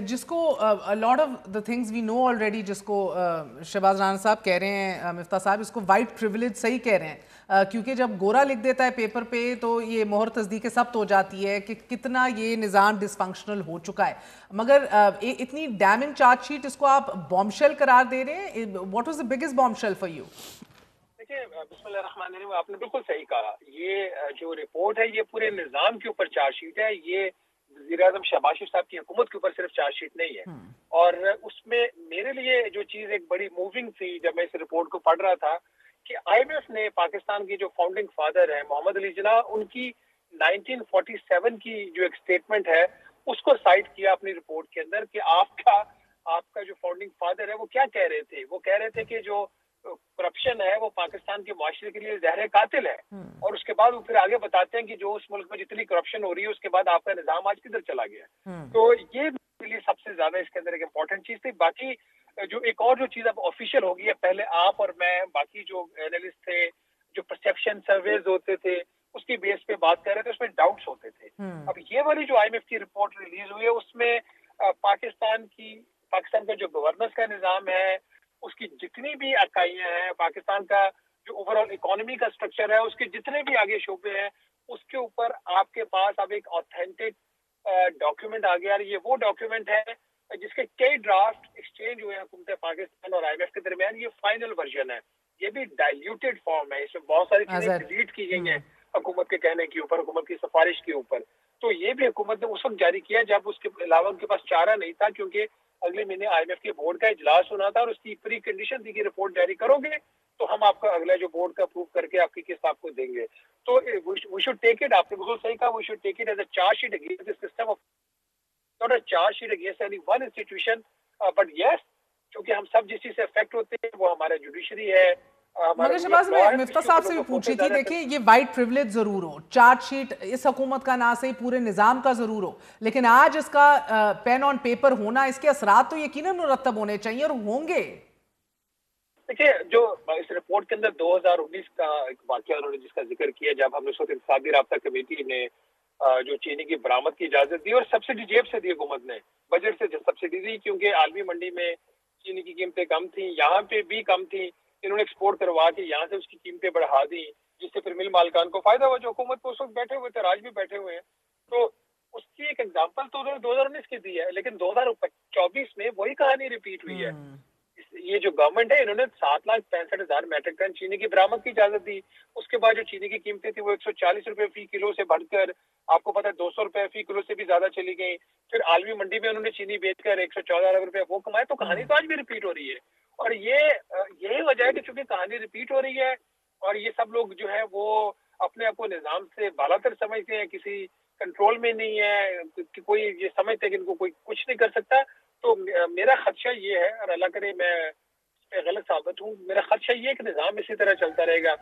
جس کو lot of the things we know already, جس کو شہباز رانا صاحب کہہ رہے ہیں، مفتاح صاحب اس کو وائٹ پریویلیج صحیح کہہ رہے ہیں، کیونکہ جب گورا لکھ دیتا ہے پیپر پہ تو یہ مہر تصدیق ثبت ہو جاتی ہے کہ کتنا یہ نظام ڈس فنکشنل ہو چکا ہے. مگر اتنی ڈیمنگ چارج شیٹ، اس کو آپ بام شیل قرار دے رہے ہیں. What was the biggest bombshell for you? دیکھیے، بسم اللہ الرحمن الرحیم، آپ نے بالکل صحیح کہا. یہ جو رپورٹ ہے یہ پورے نظام کے اوپر چارج شیٹ ہے. یہ وزیر اعظم شہباز شریف صاحب کی حکومت کے اوپر صرف چارج شیٹ نہیں ہے. اور اس میں میرے لیے جو چیز ایک بڑی موونگ تھی جب میں اس رپورٹ کو پڑھ رہا تھا کہ آئی ایم ایف نے پاکستان کی جو فاؤنڈنگ فادر ہیں محمد علی جناح، ان کی 1947 کی جو ایک سٹیٹمنٹ ہے اس کو سائٹ کیا اپنی رپورٹ کے اندر کہ آپ کا جو فاؤنڈنگ فادر ہے وہ کیا کہہ رہے تھے. وہ کہہ رہے تھے کہ جو کرپشن ہے وہ پاکستان کے معاشرے کے لیے زہر قاتل ہے. اور اس کے بعد وہ پھر آگے بتاتے ہیں کہ جو اس ملک میں جتنی کرپشن ہو رہی ہے اس کے بعد آپ کا نظام آج کدھر چلا گیا. تو یہ میرے لیے سب سے زیادہ اس کے اندر ایک امپورٹنٹ چیز تھی. باقی جو ایک اور جو چیز اب آفیشیل ہو گئی ہے، پہلے آپ اور میں باقی جو اینالسٹ تھے جو پرسیپشن سرویز ہوتے تھے اس کی بیس پہ بات کر رہے تھے، اس میں ڈاؤٹس ہوتے تھے. اب یہ والی جو آئی ایم ایف کی رپورٹ ریلیز ہوئی ہے اس میں پاکستان کا جو گورننس کا نظام ہے، اس کی جتنی بھی اکائیاں ہیں، پاکستان کا جو اوور آل اکانومی کا سٹرکچر ہے، اس کے جتنے بھی آگے شعبے ہیں، اس کے اوپر آپ کے پاس اب ایک آتھینٹک ڈاکیومنٹ آ گیا. یہ وہ ڈاکیومنٹ ہے جس کے کئی ڈرافٹ ایکسچینج ہوئے ہیں حکومت پاکستان اور آئی ایم ایف کے درمیان. یہ فائنل ورژن ہے، یہ بھی ڈائلیوٹیڈ فارم ہے. اس میں بہت ساری چیزیں ڈیلیٹ کی گئی ہیں حکومت کے کہنے کے اوپر، حکومت کی سفارش کے اوپر. تو یہ بھی حکومت نے اس وقت جاری کیا جب اس کے علاوہ ان کے پاس چارہ نہیں تھا، کیونکہ اگلے مہینے آئی ایم ایف کے بورڈ کا اجلاس ہونا تھا اور اس کی پری کنڈیشن تھی کہ رپورٹ جاری کرو گے تو ہم آپ کا اگلا جو بورڈ کا اپروو کر کے آپ کی قسط آپ کو دیں گے. تو وی شوڈ ٹیک اٹ، آپ نے بالکل صحیح کہا، we should take it as a charge sheet against the system of, not a charge sheet against any one institution. But yes, چونکہ ہم سب جس چیز سے افیکٹ ہوتے ہیں وہ ہمارا جوڈیشری ہے. مگر شہباز، میں مفتاح صاحب سے بھی پوچھ رہی تھی، دیکھیں یہ وائٹ پریولیج ضرور ہو، چارج شیٹ اس حکومت کا نہ صحیح پورے نظام کا ضرور ہو، لیکن آج اس کا پین آن پیپر ہونا، اس کے اثرات تو یقیناً مرتب ہونے چاہیے اور ہوں گے. دیکھیے، جو اس رپورٹ کے اندر 2019 کا ایک واقعہ انہوں نے جس کا ذکر کیا، جب ہم نے اس وقت انتخابی رابطہ کمیٹی نے جو چینی کی برآمد کی اجازت دی اور سبسڈی جیب سے دی، حکومت نے بجٹ سے سبسڈی دی کیونکہ عالمی منڈی میں چینی کی قیمتیں کم تھیں، یہاں پہ بھی کم تھیں. انہوں نے ایکسپورٹ کروا کے یہاں سے اس کی قیمتیں بڑھا دی، جس سے پھر مل مالکان کو فائدہ ہوا جو حکومت کو اس وقت بیٹھے ہوئے تھے، آج بھی بیٹھے ہوئے ہیں. تو اس کی ایک ایگزامپل تو 2019 کی دی ہے، لیکن 2024 میں وہی کہانی ریپیٹ ہوئی ہے. یہ جو گورنمنٹ ہے انہوں نے 7,65,000 میٹرک ٹن چینی کی برآمد کی اجازت دی. اس کے بعد جو چینی کی قیمتیں تھیں وہ 140 روپے فی کلو سے بڑھ کر آپ کو پتا ہے 200 روپے فی کلو سے بھی زیادہ چلی گئی. پھر عالمی منڈی میں انہوں نے چینی بیچ کر 114 ارب روپے وہ کمائے. تو کہانی تو آج بھی ریپیٹ ہو رہی ہے، اور یہی وجہ ہے کہ چونکہ کہانی ریپیٹ ہو رہی ہے اور یہ سب لوگ جو ہے وہ اپنے آپ کو نظام سے بالاتر سمجھتے ہیں، کسی کنٹرول میں نہیں ہے، کہ کوئی یہ سمجھتے ہیں کہ ان کو کوئی کچھ نہیں کر سکتا. تو میرا خدشہ یہ ہے، اور اللہ کرے میں غلط ثابت ہوں، میرا خدشہ یہ ہے کہ نظام اسی طرح چلتا رہے گا.